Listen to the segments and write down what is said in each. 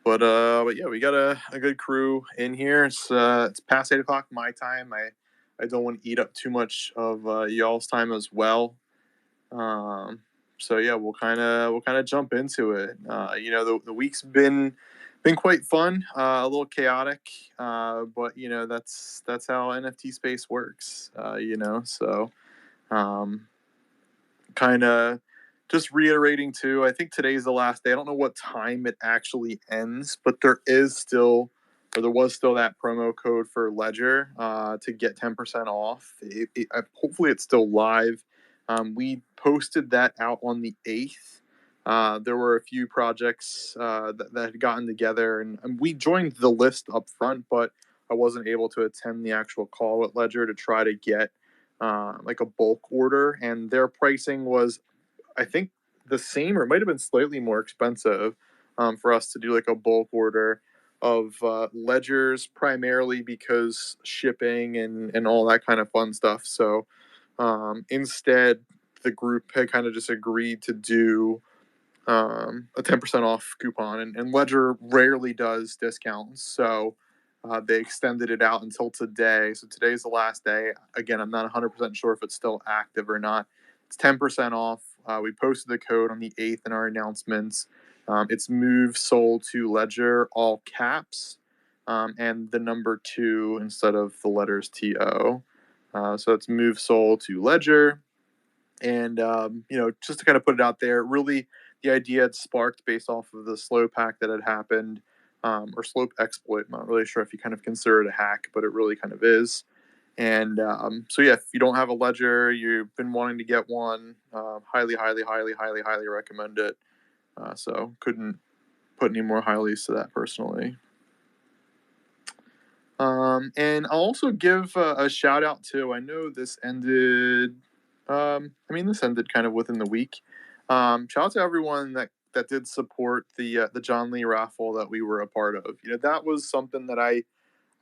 But yeah, we got a good crew in here. It's past 8 o'clock my time. I don't want to eat up too much of y'all's time as well. Um, so yeah, we'll kind of jump into it. The week's been quite fun, a little chaotic, but that's how NFT space works. So um, kind of just reiterating too. I think today's the last day. I don't know what time it actually ends, but there was still that promo code for Ledger to get 10% off. Hopefully, it's still live. We posted that out on the 8th. There were a few projects that had gotten together, and we joined the list up front, but I wasn't able to attend the actual call at Ledger to try to get like a bulk order, and their pricing was, I think, the same, or it might have been slightly more expensive for us to do like a bulk order of ledgers, primarily because shipping and all that kind of fun stuff. So instead, the group had kind of just agreed to do a 10% off coupon, and Ledger rarely does discounts. So they extended it out until today. So today's the last day. Again, I'm not 100% sure if it's still active or not. It's 10% off. We posted the code on the 8th in our announcements. It's move sold to Ledger, all caps, and the number 2 instead of the letters TO. So it's move sold to Ledger. And, just to kind of put it out there, really the idea had sparked based off of the slope hack that had happened, or slope exploit. I'm not really sure if you kind of consider it a hack, but it really kind of is. And so, yeah, if you don't have a ledger, you've been wanting to get one, highly, highly, highly, highly, highly recommend it. So couldn't put any more highlies to that personally. And I'll also give a shout out to, I know this ended, this ended kind of within the week. Shout out to everyone that did support the John Lee raffle that we were a part of. That was something that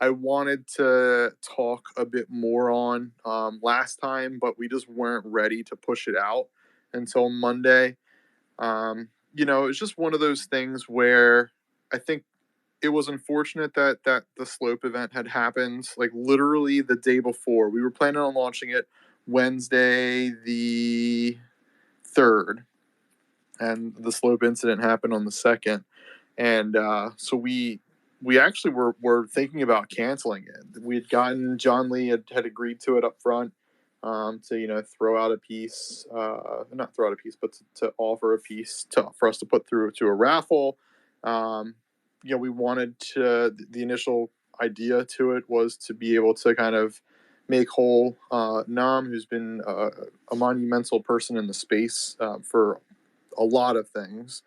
I wanted to talk a bit more on last time, but we just weren't ready to push it out until Monday. It's just one of those things where I think it was unfortunate that the slope event had happened like literally the day before. We were planning on launching it Wednesday the 3rd, and the slope incident happened on the 2nd. And so we actually were thinking about canceling it. We had gotten, John Lee had agreed to it up front, to throw out a piece, not throw out a piece, but to offer a piece for us to put through to a raffle. We wanted to, the initial idea to it was to be able to kind of make whole Nam, who's been a monumental person in the space for a lot of things.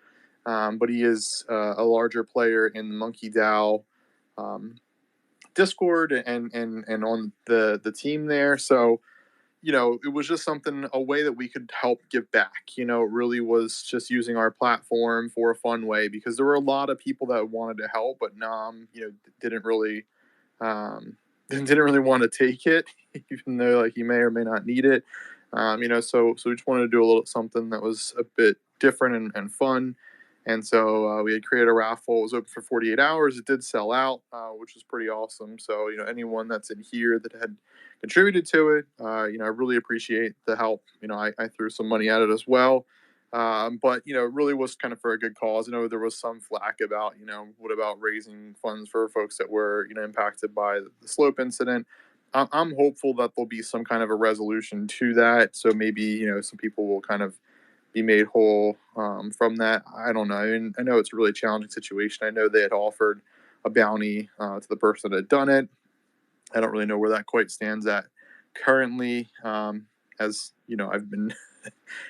But he is a larger player in the FoxyDAO Discord and on the team there. So it was just something, a way that we could help give back. It really was just using our platform for a fun way, because there were a lot of people that wanted to help, but Nam, didn't really didn't really want to take it, even though like he may or may not need it. So we just wanted to do a little something that was a bit different and fun. And so we had created a raffle. It was open for 48 hours. It did sell out, which was pretty awesome. So, anyone that's in here that had contributed to it, I really appreciate the help. I threw some money at it as well. But, it really was kind of for a good cause. I know there was some flack about, what about raising funds for folks that were, impacted by the slope incident. I'm hopeful that there'll be some kind of a resolution to that. So maybe, some people will kind of be made whole from that. I don't know. I know it's a really challenging situation. I know they had offered a bounty to the person that had done it. I don't really know where that quite stands at currently. As I've been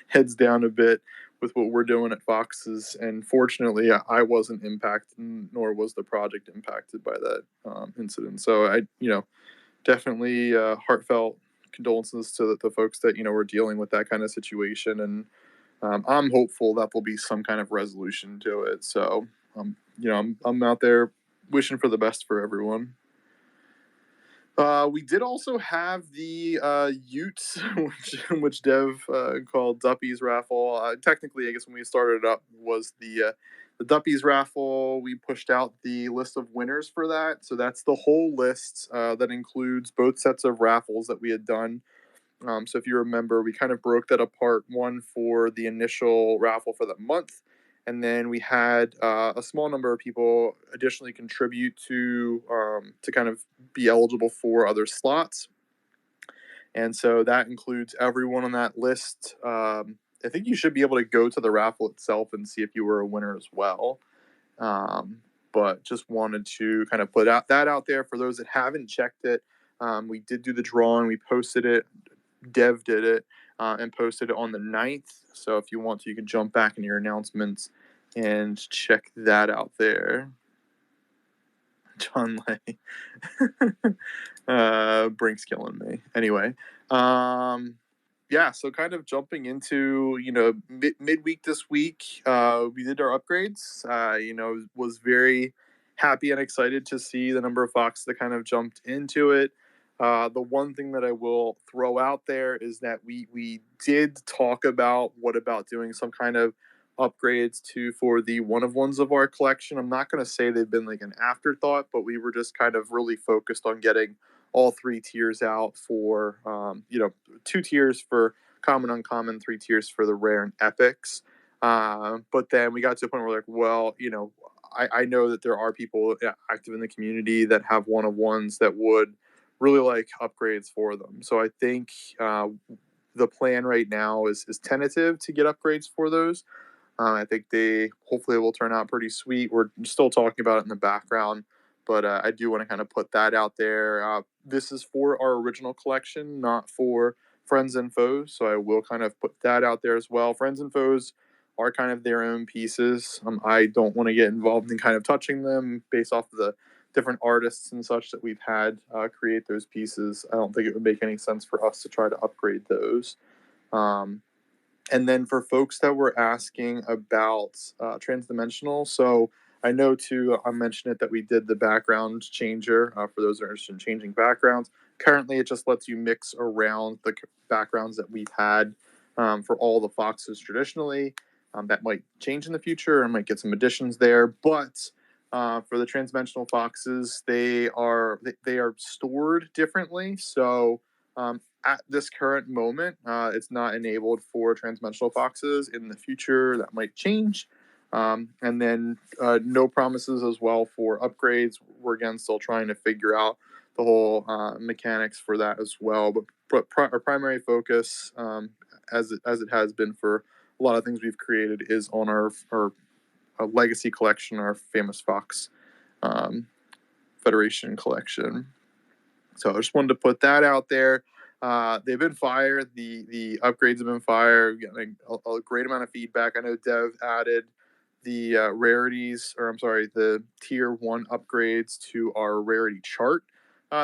heads down a bit with what we're doing at Fox's, and fortunately, I wasn't impacted, nor was the project impacted by that incident. So I, definitely heartfelt condolences to the folks that were dealing with that kind of situation. And I'm hopeful that there'll be some kind of resolution to it. So, I'm out there wishing for the best for everyone. We did also have the Utes, which Dev called Duppy's raffle. Technically, I guess when we started it up was the the Duppies raffle, we pushed out the list of winners for that. So that's the whole list that includes both sets of raffles that we had done. So if you remember, we kind of broke that apart, one for the initial raffle for the month, and then we had a small number of people additionally contribute to kind of be eligible for other slots. And so that includes everyone on that list. I think you should be able to go to the raffle itself and see if you were a winner as well. But just wanted to kind of put that out there for those that haven't checked it. We did do the drawing. We posted it. Dev did it and posted it on the 9th. So if you want to, you can jump back in your announcements and check that out there. John Lay. Brink's killing me. Anyway, yeah, so kind of jumping into, midweek this week, we did our upgrades. Was very happy and excited to see the number of Fox that kind of jumped into it. The one thing that I will throw out there is that we did talk about doing some kind of upgrades for the one-of-ones of our collection. I'm not going to say they've been like an afterthought, but we were just kind of really focused on getting all 3 tiers out for 2 tiers for common, uncommon, 3 tiers for the rare and epics. But then we got to a point where like, well, I know that there are people active in the community that have one-of-ones that would really like upgrades for them. So I think the plan right now is tentative to get upgrades for those. I think they hopefully will turn out pretty sweet. We're still talking about it in the background, but I do want to kind of put that out there. This is for our original collection, not for Friends and Foes. So I will kind of put that out there as well. Friends and Foes are kind of their own pieces. I don't want to get involved in kind of touching them based off of the different artists and such that we've had create those pieces. I don't think it would make any sense for us to try to upgrade those. And then for folks that were asking about transdimensional, so I know too, I mentioned it that we did the background changer for those that are interested in changing backgrounds. Currently, it just lets you mix around the backgrounds that we've had for all the Foxes traditionally. That might change in the future and might get some additions there. But for the transdimensional Foxes, they are stored differently. So at this current moment, it's not enabled for transdimensional Foxes. In the future, that might change. And then no promises as well for upgrades. We're again still trying to figure out the whole mechanics for that as well. But our primary focus, as it has been for a lot of things we've created, is on our legacy collection, our famous Fox Federation collection. So I just wanted to put that out there. They've been fire. The upgrades have been fire. Getting a great amount of feedback. I know Dev added the the tier 1 upgrades to our rarity chart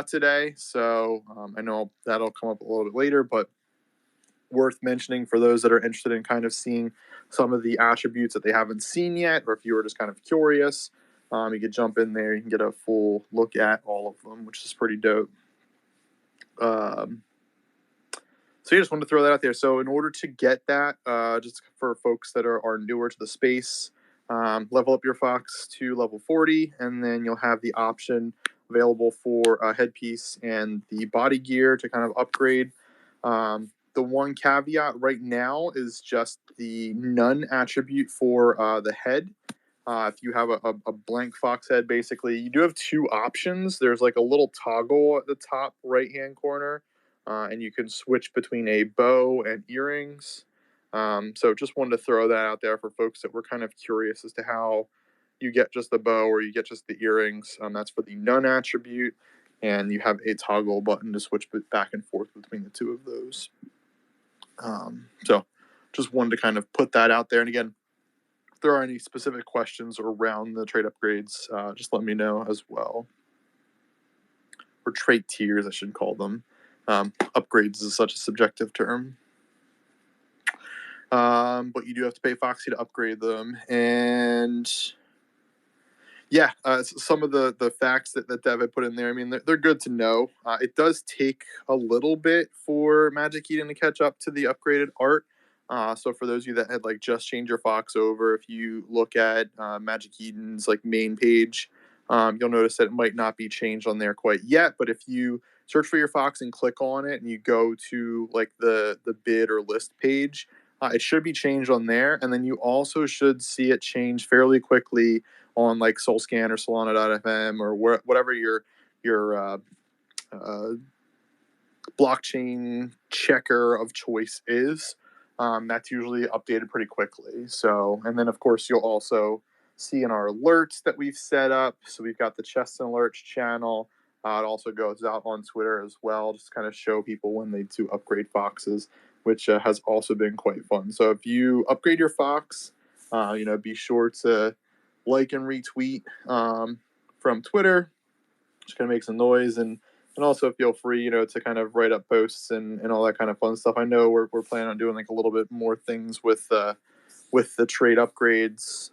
today. So I know that'll come up a little bit later, but worth mentioning for those that are interested in kind of seeing some of the attributes that they haven't seen yet, or if you were just kind of curious, you could jump in there. You can get a full look at all of them, which is pretty dope. So I just wanted to throw that out there. So in order to get that, just for folks that are newer to the space, level up your Fox to level 40, and then you'll have the option available for a headpiece and the body gear to kind of upgrade. The one caveat right now is just the none attribute for the head. If you have a blank Fox head, basically, you do have 2 options. There's like a little toggle at the top right-hand corner, and you can switch between a bow and earrings. So just wanted to throw that out there for folks that were kind of curious as to how you get just the bow or you get just the earrings. That's for the none attribute, and you have a toggle button to switch back and forth between the 2 of those. So just wanted to kind of put that out there. And again, if there are any specific questions around the trait upgrades, just let me know as well. Or trait tiers, I should call them. Upgrades is such a subjective term. But you do have to pay Foxy to upgrade them. And yeah, some of the facts that Dev had put in there, I mean, they're good to know. It does take a little bit for Magic Eden to catch up to the upgraded art. So for those of you that had like just changed your Fox over, if you look at Magic Eden's like main page, you'll notice that it might not be changed on there quite yet. But if you search for your Fox and click on it, and you go to like the bid or list page, it should be changed on there, and then you also should see it change fairly quickly on like SoulScan or Solana.fm or whatever your uh, blockchain checker of choice is. That's usually updated pretty quickly. So, and then of course you'll also see in our alerts that we've set up. So we've got the Chest and Alerts channel. It also goes out on Twitter as well, just kind of show people when they do upgrade Foxes, which has also been quite fun. So if you upgrade your Fox, be sure to like and retweet from Twitter. Just kind of make some noise, and also feel free, to kind of write up posts and all that kind of fun stuff. I know we're planning on doing like a little bit more things with the trade upgrades,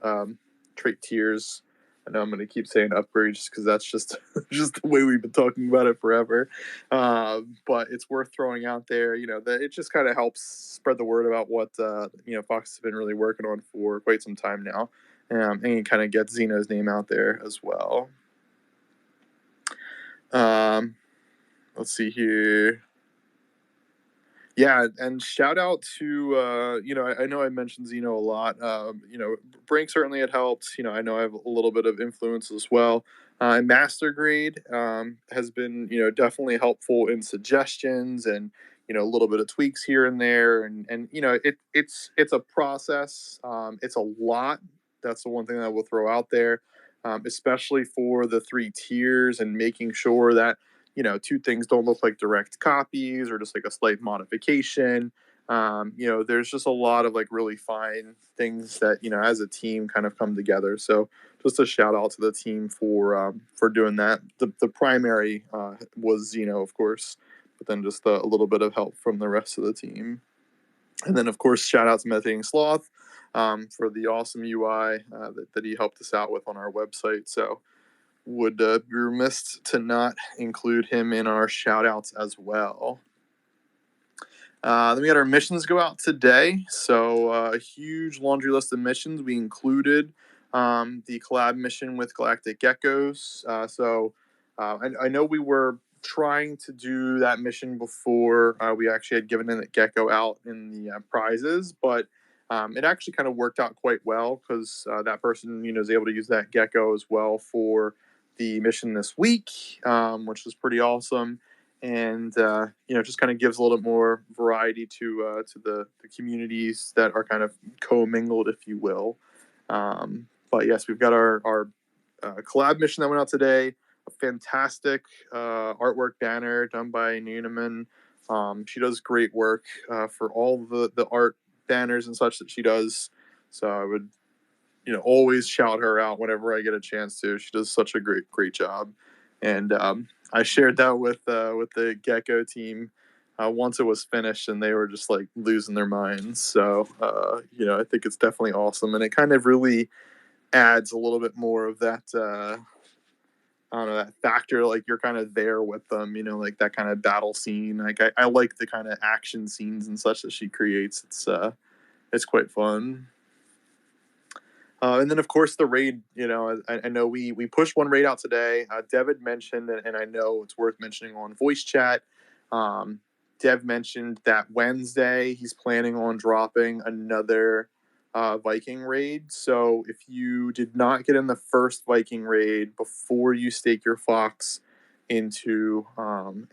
trait tiers. I know I'm going to keep saying upgrades because that's just just the way we've been talking about it forever. But it's worth throwing out there. That it just kind of helps spread the word about what Fox has been really working on for quite some time now, and kind of get Xeno's name out there as well. Let's see here. Yeah, and shout out to I know I mentioned Xeno a lot. Brink certainly had helped. I know I have a little bit of influence as well. And Master Grade has been definitely helpful in suggestions and a little bit of tweaks here and there, and it's a process. It's a lot. That's the one thing that we'll throw out there, especially for the 3 tiers and making sure that 2 things don't look like direct copies or just like a slight modification. There's just a lot of like really fine things that as a team kind of come together. So just a shout out to the team for doing that. The primary was Xeno, of course, but then just a little bit of help from the rest of the team. And then of course shout out to Meditating Sloth for the awesome UI that he helped us out with on our website. So would be remiss to not include him in our shout outs as well. Then we got our missions go out today. So a huge laundry list of missions. We included the collab mission with Galactic Geckos. I know we were trying to do that mission before we actually had given the Gecko out in the prizes, but it actually kind of worked out quite well because that person, is able to use that Gecko as well for the mission this week, which was pretty awesome, and just kind of gives a little bit more variety to the communities that are kind of commingled, if you will. But yes, we've got our collab mission that went out today. A fantastic artwork banner done by Nuneman. She does great work for all the art banners and such that she does. So I would always shout her out whenever I get a chance to. She does such a great job, and I shared that with the Gecko team once it was finished, and they were just like losing their minds. So I think it's definitely awesome, and it kind of really adds a little bit more of that. I don't know, that factor, like you're kind of there with them, like that kind of battle scene. Like I like the kind of action scenes and such that she creates. It's quite fun. And then, of course, the raid, I know we pushed one raid out today. Dev had mentioned, and I know it's worth mentioning on voice chat. Dev mentioned that Wednesday he's planning on dropping another Viking raid. So if you did not get in the first Viking raid before you stake your Fox into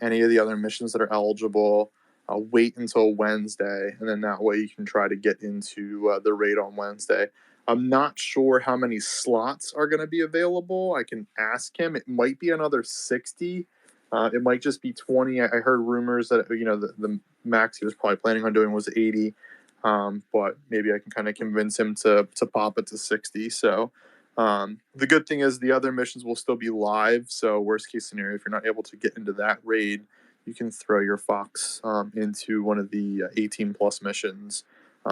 any of the other missions that are eligible, wait until Wednesday, and then that way you can try to get into the raid on Wednesday. I'm not sure how many slots are going to be available. I can ask him. It might be another 60. It might just be 20. I heard rumors that the max he was probably planning on doing was 80. But maybe I can kind of convince him to pop it to 60. So the good thing is the other missions will still be live. So worst case scenario, if you're not able to get into that raid, you can throw your Fox into one of the 18 plus missions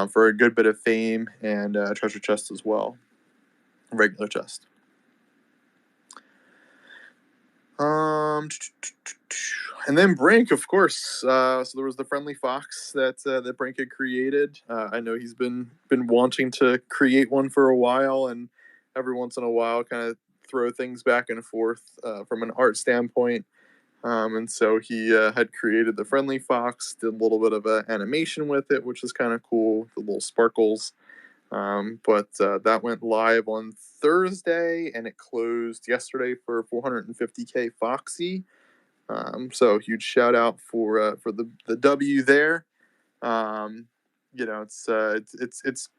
for a good bit of fame and treasure chest as well, regular chest. Um, and then Brink, of course. So there was the friendly fox that Brink had created. I know he's been wanting to create one for a while, and every once in a while, kind of throw things back and forth from an art standpoint. And so he had created the friendly fox, did a little bit of an animation with it, which is kind of cool, the little sparkles. But that went live on Thursday, and it closed yesterday for 450K Foxy. So huge shout out for the W there. Um, it's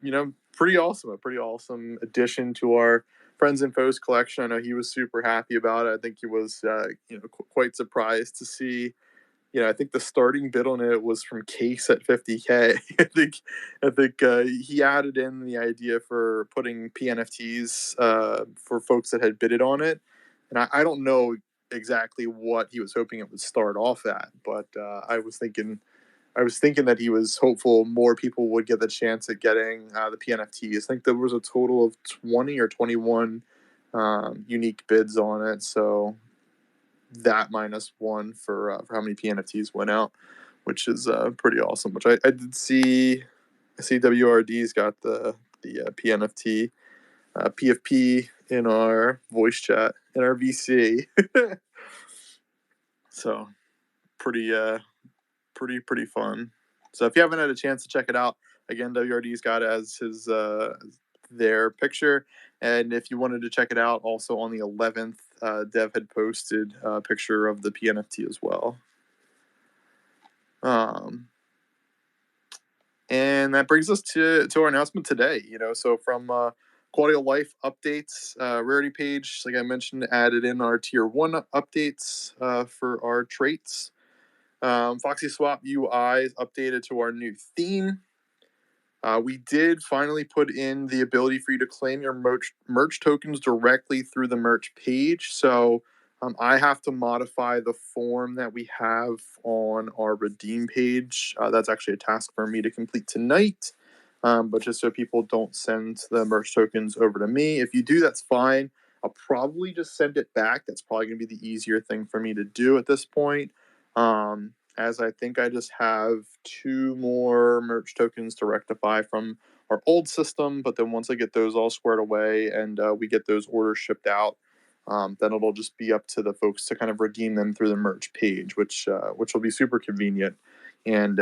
pretty awesome, a pretty awesome addition to our friends and foes collection. I know he was super happy about it. I think he was quite surprised to see. I think the starting bid on it was from Case at 50K. I think he added in the idea for putting PNFTs for folks that had bidded on it, and I don't know exactly what he was hoping it would start off at, but I was thinking that he was hopeful more people would get the chance at getting the PNFTs. I think there was a total of 20 or 21 unique bids on it, so that minus one for how many PNFTs went out, which is pretty awesome. Which I did see. I see WRD's got the PNFT PFP in our voice chat in our VC. So pretty pretty fun. So if you haven't had a chance to check it out, again, WRD's got it as his their picture, and if you wanted to check it out, also on the 11th, Dev had posted a picture of the PNFT as well. And that brings us to our announcement today. So from quality of life updates, rarity page, like I mentioned, added in our tier 1 updates for our traits. Foxy Swap UI is updated to our new theme. We did finally put in the ability for you to claim your merch tokens directly through the merch page. So I have to modify the form that we have on our redeem page. That's actually a task for me to complete tonight. But just so people don't send the merch tokens over to me, if you do, that's fine. I'll probably just send it back. That's probably going to be the easier thing for me to do at this point. As I think I just have 2 more merch tokens to rectify from our old system, but then once I get those all squared away and we get those orders shipped out, then it'll just be up to the folks to kind of redeem them through the merch page, which will be super convenient. And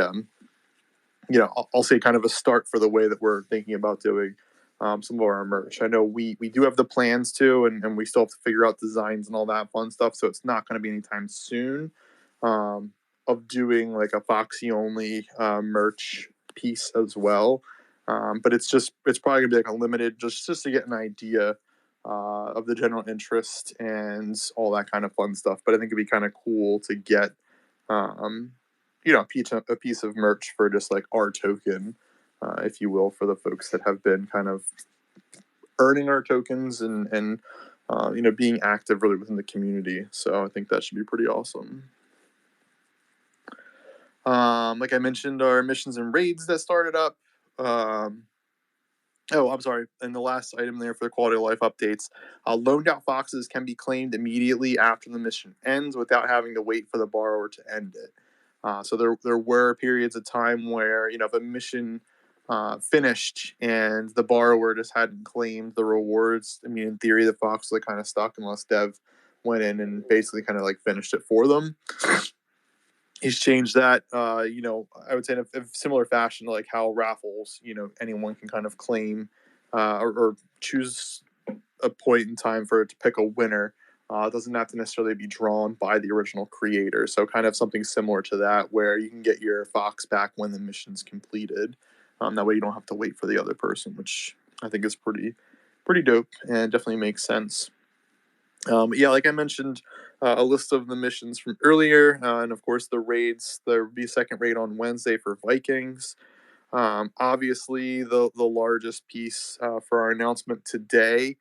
I'll say kind of a start for the way that we're thinking about doing some of our merch. I know we do have the plans to, and we still have to figure out designs and all that fun stuff, so it's not going to be anytime soon. Of doing like a Foxy only merch piece as well, but it's probably gonna be like a limited just to get an idea of the general interest and all that kind of fun stuff. But I think it'd be kind of cool to get a piece of merch for just like our token, if you will, for the folks that have been kind of earning our tokens and being active really within the community. So I think that should be pretty awesome. Like I mentioned, our missions and raids that started up. I'm sorry. And the last item there for the quality of life updates, loaned out foxes can be claimed immediately after the mission ends without having to wait for the borrower to end it. So there were periods of time where if a mission finished and the borrower just hadn't claimed the rewards, I mean, in theory, the fox was kind of stuck unless Dev went in and basically kind of like finished it for them. He's changed that, I would say in a similar fashion to like how raffles, anyone can kind of claim or choose a point in time for it to pick a winner. It doesn't have to necessarily be drawn by the original creator. So kind of something similar to that where you can get your fox back when the mission's completed. That way you don't have to wait for the other person, which I think is pretty dope and definitely makes sense. Like I mentioned, a list of the missions from earlier, and of course the raids. There will be a second raid on Wednesday for Vikings. Obviously, the largest piece for our announcement today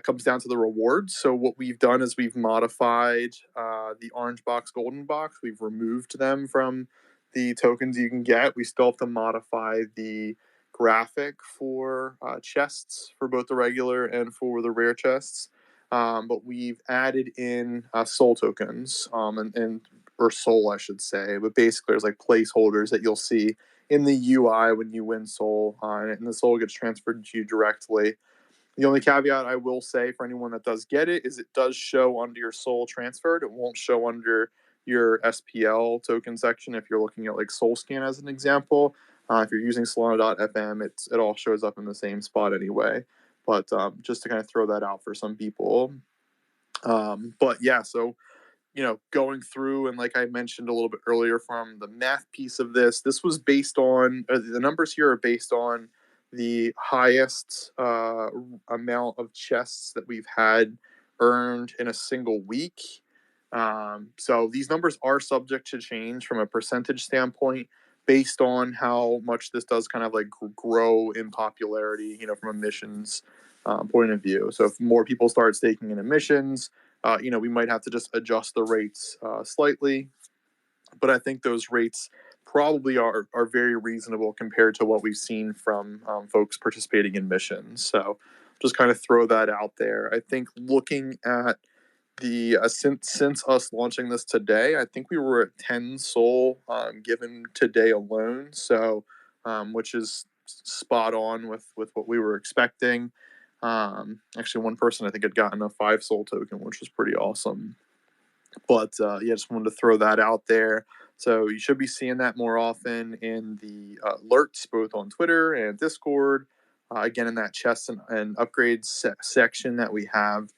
comes down to the rewards. So what we've done is we've modified the orange box, golden box. We've removed them from the tokens you can get. We still have to modify the graphic for chests for both the regular and for the rare chests. but we've added in Soul tokens, and or Soul, I should say. But basically, there's like placeholders that you'll see in the UI when you win Soul, and the Soul gets transferred to you directly. The only caveat I will say for anyone that does get it is it does show under your Soul transferred. It won't show under your SPL token section if you're looking at like SoulScan as an example. If you're using Solana.fm, it all shows up in the same spot anyway. But just to kind of throw that out for some people. But yeah, so going through and like I mentioned a little bit earlier from the math piece of this was based on the numbers here are based on the highest amount of chests that we've had earned in a single week. So these numbers are subject to change from a percentage standpoint based on how much this does kind of like grow in popularity, from emissions point of view. So if more people start staking in emissions, we might have to just adjust the rates slightly, but I think those rates probably are very reasonable compared to what we've seen from folks participating in missions. So just kind of throw that out there. I think looking at the since us launching this today, I think we were at 10 Soul given today alone. So which is spot on with what we were expecting. Actually, one person I think had gotten a 5 Soul token, which was pretty awesome. But yeah, just wanted to throw that out there. So you should be seeing that more often in the alerts, both on Twitter and Discord. Again, in that chests and upgrades section that we have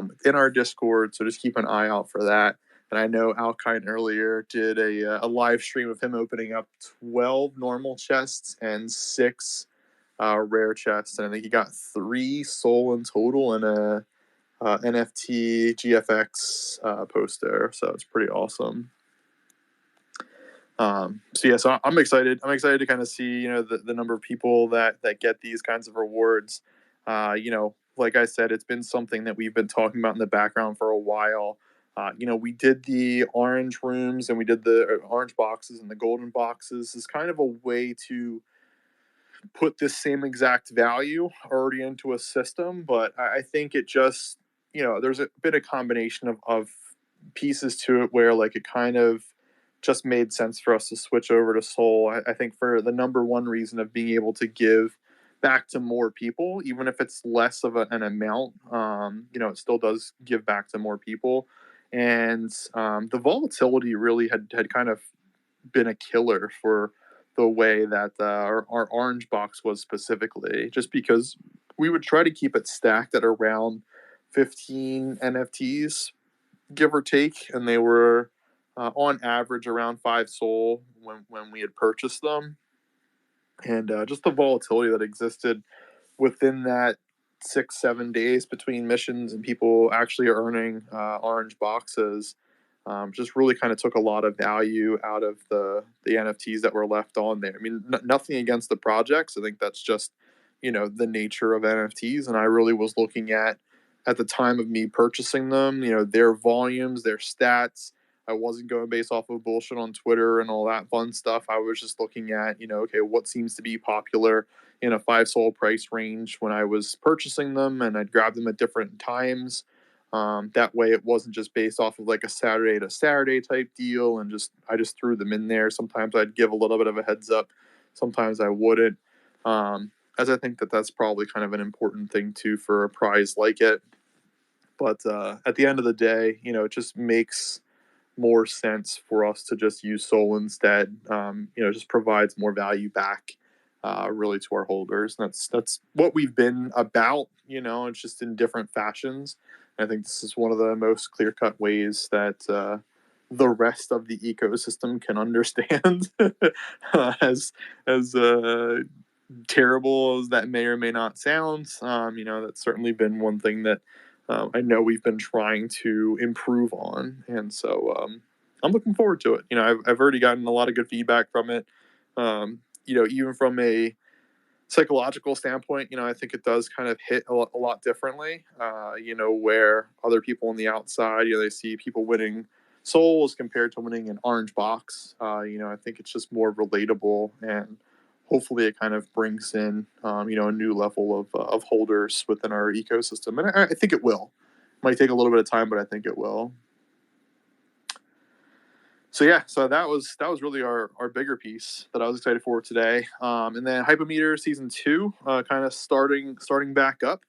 within our Discord. So just keep an eye out for that. And I know Alkine earlier did a live stream of him opening up 12 normal chests and 6 rare chests. And I think he got 3 Soul in total and a NFT GFX poster. So it's pretty awesome. So yeah, so I'm excited. I'm excited to kind of see, the number of people that get these kinds of rewards. Like I said, it's been something that we've been talking about in the background for a while. We did the orange rooms and we did the orange boxes and the golden boxes as kind of a way to put this same exact value already into a system, but I think it just, there's been a combination of pieces to it where like it kind of just made sense for us to switch over to Soul. I think for the number one reason of being able to give back to more people, even if it's less of an amount, it still does give back to more people. And the volatility really had kind of been a killer for the way that our orange box was specifically, just because we would try to keep it stacked at around 15 NFTs, give or take, and they were on average around 5 Soul when we had purchased them. And just the volatility that existed within that 6-7 days between missions and people actually earning orange boxes just really kind of took a lot of value out of the NFTs that were left on there. I mean, nothing against the projects. I think that's just the nature of NFTs, and I really was looking at the time of me purchasing them, their volumes, their stats. I wasn't going based off of bullshit on Twitter and all that fun stuff. I was just looking at, okay, what seems to be popular in a 5 Soul price range when I was purchasing them, and I'd grab them at different times. That way, it wasn't just based off of like a Saturday to Saturday type deal, and I just threw them in there. Sometimes I'd give a little bit of a heads up, sometimes I wouldn't. As I think that's probably kind of an important thing too for a prize like it. But at the end of the day, it just makes more sense for us to just use Soul instead. Just provides more value back, really, to our holders. And that's what we've been about. It's just in different fashions. And I think this is one of the most clear cut ways that the rest of the ecosystem can understand, as terrible as that may or may not sound. That's certainly been one thing that I know we've been trying to improve on, and so I'm looking forward to it. I've already gotten a lot of good feedback from it. Even from a psychological standpoint, I think it does kind of hit a lot differently. Where other people on the outside, they see people winning souls compared to winning an orange box. I think it's just more relatable, and hopefully it kind of brings in, a new level of holders within our ecosystem, and I think it will. Might take a little bit of time, but I think it will. So yeah, so that was really our bigger piece that I was excited for today. And then Hypometer season 2, kind of starting back up.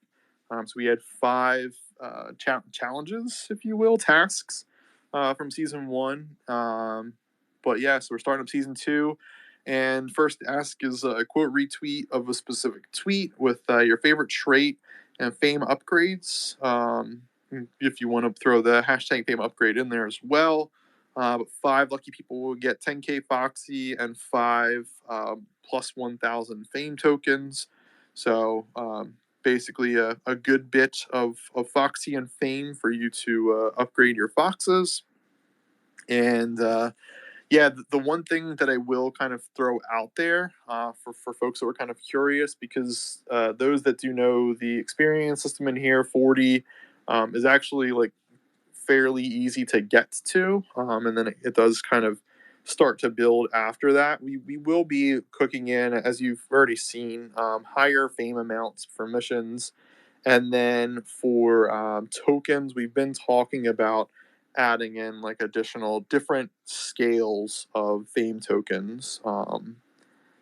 So we had 5 challenges, if you will, tasks from season 1. But yeah, so we're starting up season 2, and first ask is a quote retweet of a specific tweet with your favorite trait and fame upgrades. If you want to throw the hashtag fame upgrade in there as well. But 5 lucky people will get 10K Foxy and 5 plus 1,000 fame tokens. So basically a good bit of Foxy and fame for you to upgrade your foxes. And yeah, the one thing that I will kind of throw out there for folks that were kind of curious, because those that do know the experience system in here, 40 is actually like fairly easy to get to, and then it does kind of start to build after that. We will be cooking in, as you've already seen, higher fame amounts for missions, and then for tokens, we've been talking about adding in like additional different scales of fame tokens.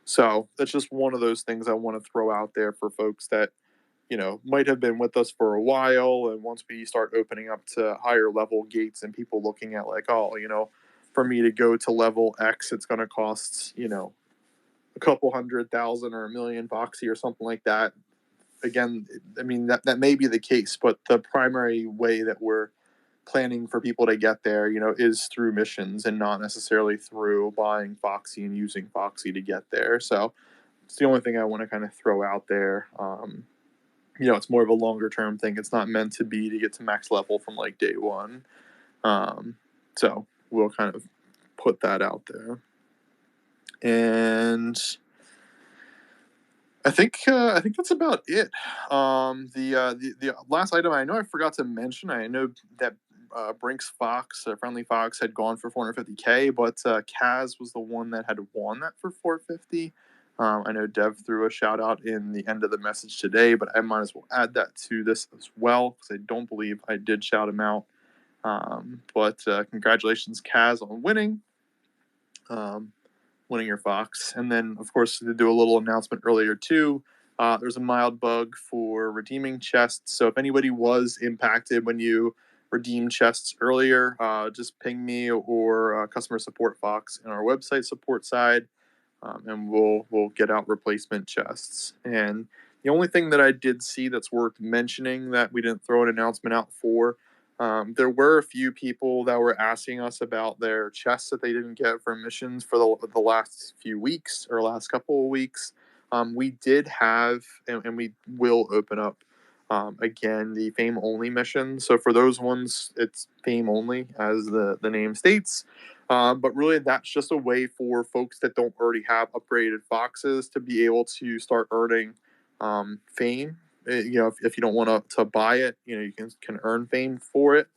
So that's just one of those things I want to throw out there for folks that might have been with us for a while. And once we start opening up to higher level gates and people looking at like, oh, for me to go to level X, it's going to cost, a couple 100,000 or 1,000,000 Foxy or something like that. Again, I mean, that may be the case, but the primary way that we're planning for people to get there, is through missions and not necessarily through buying Foxy and using Foxy to get there. So it's the only thing I want to kind of throw out there. It's more of a longer term thing. It's not meant to be to get to max level from like day one. So we'll kind of put that out there. And I think that's about it. The last item I know I forgot to mention. I know that Brinks Fox, Friendly Fox, had gone for 450K, but Kaz was the one that had won that for 450. I know Dev threw a shout out in the end of the message today, but I might as well add that to this as well, because I don't believe I did shout him out. But congratulations, Kaz, on winning. Winning your Fox. And then, of course, to do a little announcement earlier, too, there's a mild bug for redeeming chests. So if anybody was impacted when you redeemed chests earlier, just ping me or customer support Fox in our website support side, and we'll get out replacement chests. And the only thing that I did see that's worth mentioning that we didn't throw an announcement out for, there were a few people that were asking us about their chests that they didn't get for missions for the last few weeks or last couple of weeks. We did have, and we will open up again the fame only mission. So for those ones, it's fame only, as the name states. But really, that's just a way for folks that don't already have upgraded foxes to be able to start earning fame. If you don't want to buy it, you can earn fame for it.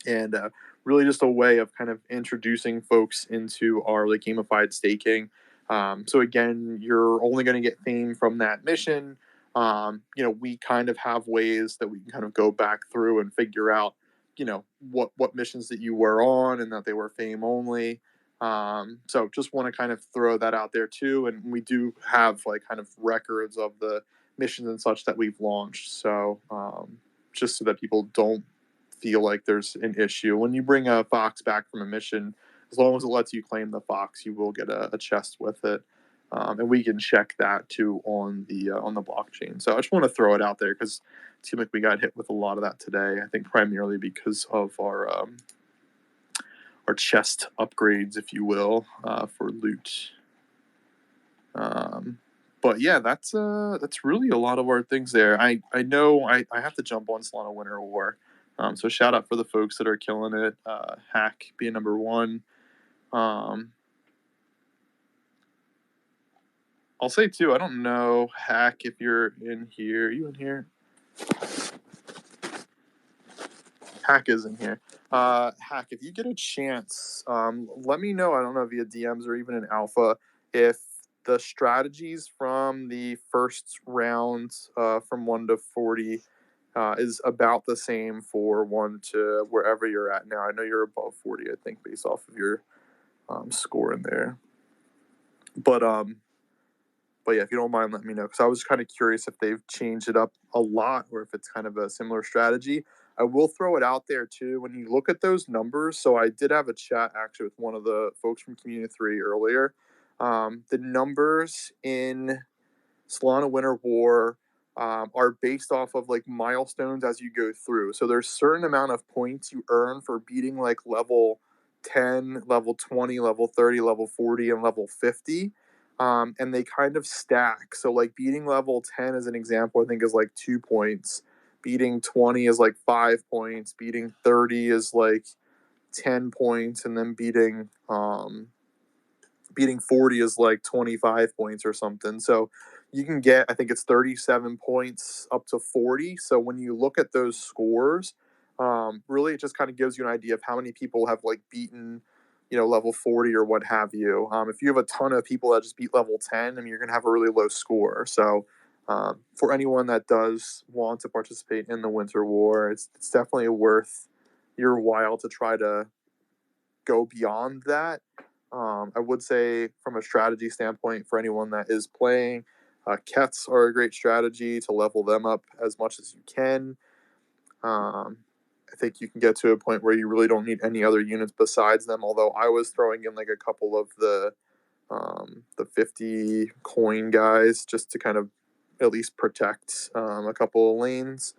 And really just a way of kind of introducing folks into our like gamified staking. So again, you're only going to get fame from that mission. We kind of have ways that we can kind of go back through and figure out, what missions that you were on and that they were fame only. So just want to kind of throw that out there too. And we do have like kind of records of the missions and such that we've launched. So just so that people don't feel like there's an issue. When you bring a fox back from a mission, as long as it lets you claim the fox, you will get a chest with it. And we can check that too on the blockchain. So I just want to throw it out there because it seemed like we got hit with a lot of that today. I think primarily because of our chest upgrades, if you will, for loot. But yeah, that's really a lot of our things there. I know I have to jump on Solana Winter War. So shout out for the folks that are killing it. Hack being number 1. I'll say too, I don't know, Hack, if you're in here. Are you in here? Hack is in here. Hack, if you get a chance, let me know. I don't know, via DMs or even in alpha, if the strategies from the first round from 1 to 40 is about the same for 1 to wherever you're at now. I know you're above 40, I think, based off of your score in there. But yeah, if you don't mind, let me know, because I was kind of curious if they've changed it up a lot or if it's kind of a similar strategy. I will throw it out there too. When you look at those numbers, so I did have a chat actually with one of the folks from Community 3 earlier. The numbers in Solana Winter War are based off of like milestones as you go through. So there's certain amount of points you earn for beating like level 10, level 20, level 30, level 40, and level 50. And they kind of stack. So like beating level 10 as an example, I think is like 2 points. Beating 20 is like 5 points. Beating 30 is like 10 points, and then beating 40 is like 25 points or something. So you can get, I think it's 37 points up to 40. So when you look at those scores, really it just kind of gives you an idea of how many people have like beaten, level 40 or what have you. If you have a ton of people that just beat level 10, I mean, you're going to have a really low score. So for anyone that does want to participate in the Winter War, it's definitely worth your while to try to go beyond that. I would say from a strategy standpoint, for anyone that is playing, Kets are a great strategy to level them up as much as you can. I think you can get to a point where you really don't need any other units besides them, although I was throwing in like a couple of the 50 coin guys just to kind of at least protect a couple of lanes.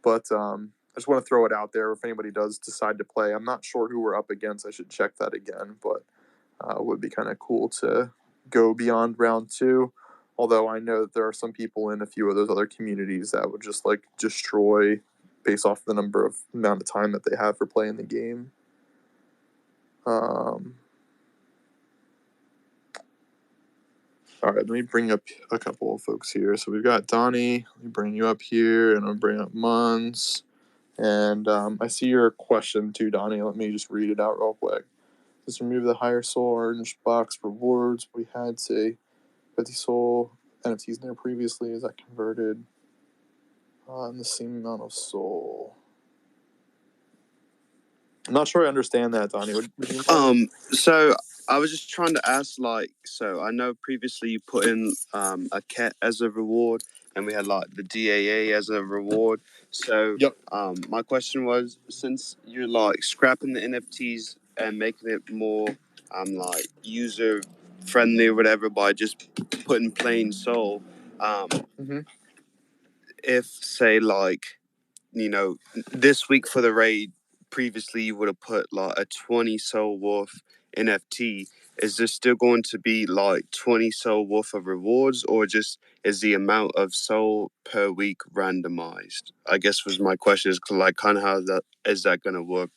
But I just want to throw it out there if anybody does decide to play. I'm not sure who we're up against. I should check that again, but it would be kind of cool to go beyond round 2. Although I know that there are some people in a few of those other communities that would just like destroy based off the amount of time that they have for playing the game. All right, let me bring up a couple of folks here. So we've got Donnie. Let me bring you up here, and I'll bring up Muns. And I see your question too, Donnie. Let me just read it out real quick. Just remove the higher soul orange box rewards. We had, say, 50 soul NFTs in there previously. Is that converted on the same amount of soul? I'm not sure I understand that, Donnie. Would you So I was just trying to ask, like, so I know previously you put in a cat as a reward, and we had like the DAA as a reward. So Yep. My question was, since you're like scrapping the NFTs and making it more like user friendly or whatever by just putting plain soul, if say like, this week for the raid, previously you would have put like a 20 soul worth NFT. Is there still going to be like 20 soul worth of rewards, or just is the amount of soul per week randomized? I guess was my question, is like kind of how is that going to work?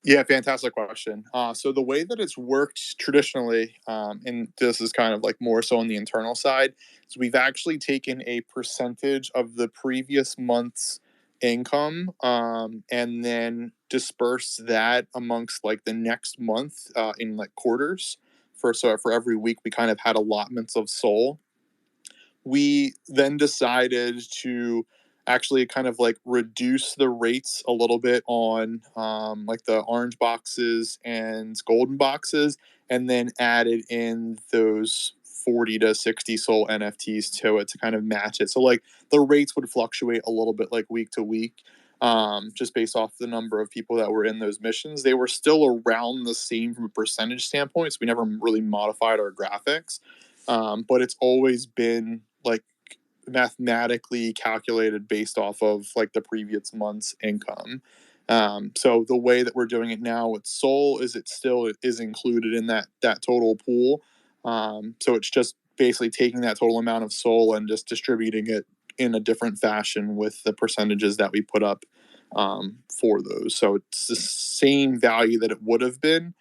Yeah, fantastic question. So the way that it's worked traditionally, and this is kind of like more so on the internal side, is we've actually taken a percentage of the previous month's income, and then dispersed that amongst like the next month in like quarters. For every week, we kind of had allotments of soul. We then decided to actually kind of like reduce the rates a little bit on like the orange boxes and golden boxes, and then added in those 40 to 60 soul NFTs to it to kind of match it. So like the rates would fluctuate a little bit like week to week, just based off the number of people that were in those missions. They were still around the same from a percentage standpoint, so we never really modified our graphics. But it's always been like mathematically calculated based off of like the previous month's income. So the way that we're doing it now with Soul is it still is included in that total pool. So it's just basically taking that total amount of Soul and just distributing it in a different fashion with the percentages that we put up for those. So it's the same value that it would have been.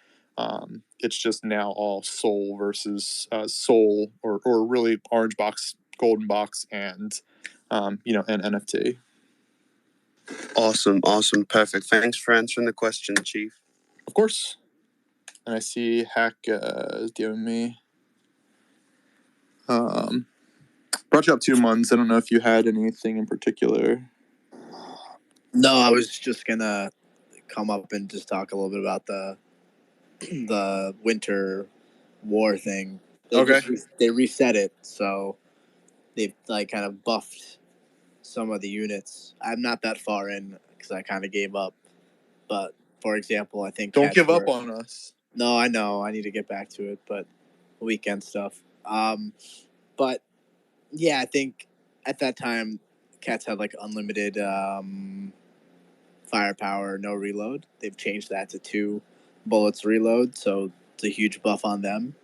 It's just now all soul versus soul, or really orange box, golden box, and an NFT. Awesome, perfect. Thanks for answering the question, Chief. Of course. And I see Hack is giving me. Brought you up 2 months. I don't know if you had anything in particular. No, I was just gonna come up and just talk a little bit about the winter war thing. Okay. They reset it, so they've like kind of buffed some of the units. I'm not that far in because I kind of gave up. But for example, I think Don't give up on us. No, I know. I need to get back to it, but weekend stuff. But yeah, I think at that time, cats had like unlimited firepower, no reload. They've changed that to 2 bullets reload, so it's a huge buff on them.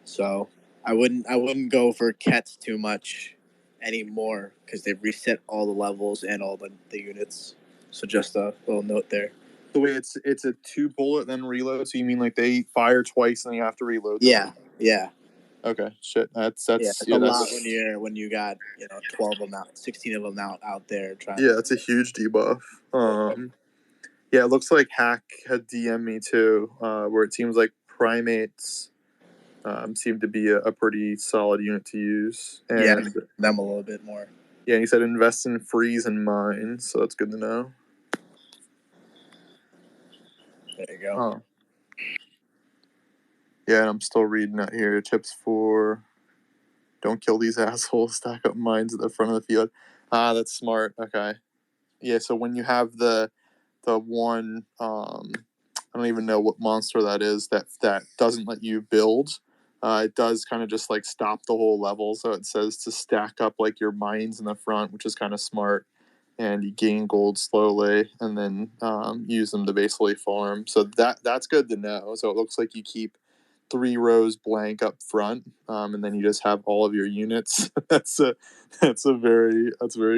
So I wouldn't go for Kets too much anymore because they've reset all the levels and all the units. So just a little note there. The way it's a 2-bullet then reload. So you mean like they fire twice and you have to reload them? Yeah. Okay, shit. That's a lot when you got 12 of them out, 16 of them out there trying. Yeah, that's a huge debuff. Yeah, it looks like Hack had DM'd me too, where it seems like primates seem to be a pretty solid unit to use. And them a little bit more. Yeah, he said invest in freeze and mines, so that's good to know. There you go. Yeah, and I'm still reading that here. Tips for don't kill these assholes, stack up mines at the front of the field. That's smart. Okay. Yeah, so when you have the one I don't even know what monster that is that doesn't let you build. It does kind of just like stop the whole level. So it says to stack up like your mines in the front, which is kind of smart. And you gain gold slowly, and then use them to basically farm. So that's good to know. So it looks like you keep 3 rows blank up front, and then you just have all of your units. that's a very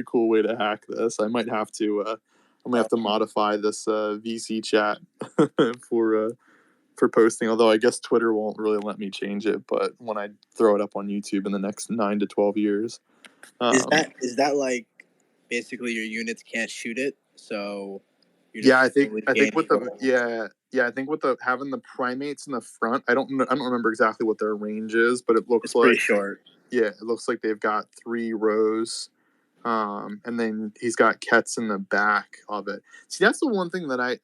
cool way to hack this. I might have to modify this VC chat for posting. Although I guess Twitter won't really let me change it. But when I throw it up on YouTube in the next 9 to 12 years, is that like basically your units can't shoot it? So I think with the having the primates in the front, I don't remember exactly what their range is, but it looks pretty short. Yeah, it looks like they've got 3 rows, and then he's got Kets in the back of it. See, that's the one thing that I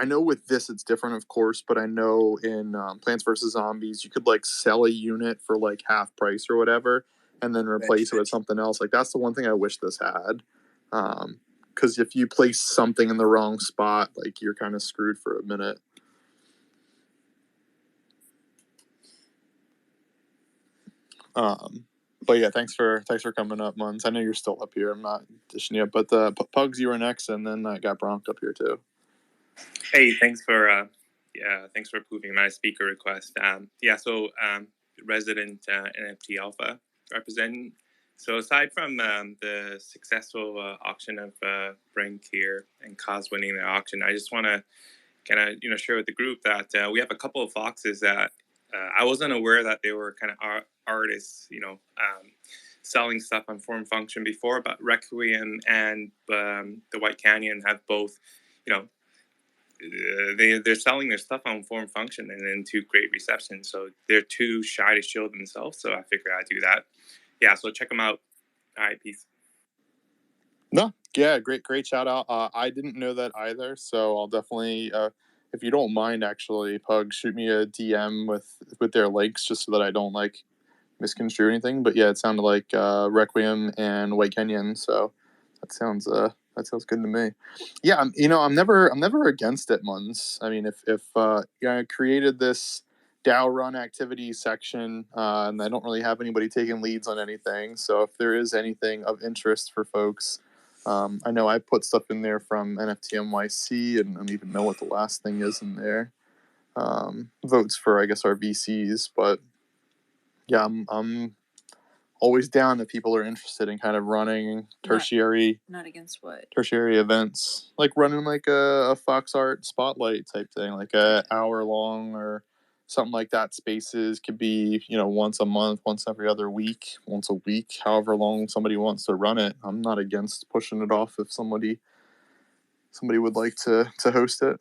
know with this it's different, of course, but I know in Plants vs Zombies you could like sell a unit for like half price or whatever, and then replace it with something else. Like that's the one thing I wish this had. Because if you place something in the wrong spot, like you're kind of screwed for a minute. But yeah, thanks for coming up, Muns. I know you're still up here. I'm not dishing you up, but Pugs, you were next, and then I got Bronk up here too. Hey, thanks for approving my speaker request. Resident NFT Alpha representing. So aside from the successful auction of Brink here and Cause winning the auction, I just want to kind of share with the group that we have a couple of foxes that I wasn't aware that they were kind of artists, selling stuff on Form Function before, but Requiem and the White Canyon have both, they're selling their stuff on Form Function and into great reception. So they're too shy to show themselves. So I figured I'd do that. Yeah, so check them out. All right, peace. No, yeah, great shout out. I didn't know that either, so I'll definitely, if you don't mind, actually, Pug, shoot me a DM with their links just so that I don't like misconstrue anything. But yeah, it sounded like Requiem and White Kenyan, so that sounds good to me. Yeah, I'm never against it, Muns. I mean, if I created this DAO run activity section, and I don't really have anybody taking leads on anything, so if there is anything of interest for folks. I know I put stuff in there from NFT NYC, and I don't even know what the last thing is in there. Votes for, I guess, our VCs, but yeah, I'm always down if people are interested in kind of running tertiary. Not against what? Tertiary events, like running like a Fox Art spotlight type thing, like a hour long or something like that. Spaces could be, once a month, once every other week, once a week, however long somebody wants to run it. I'm not against pushing it off if somebody would like to host it.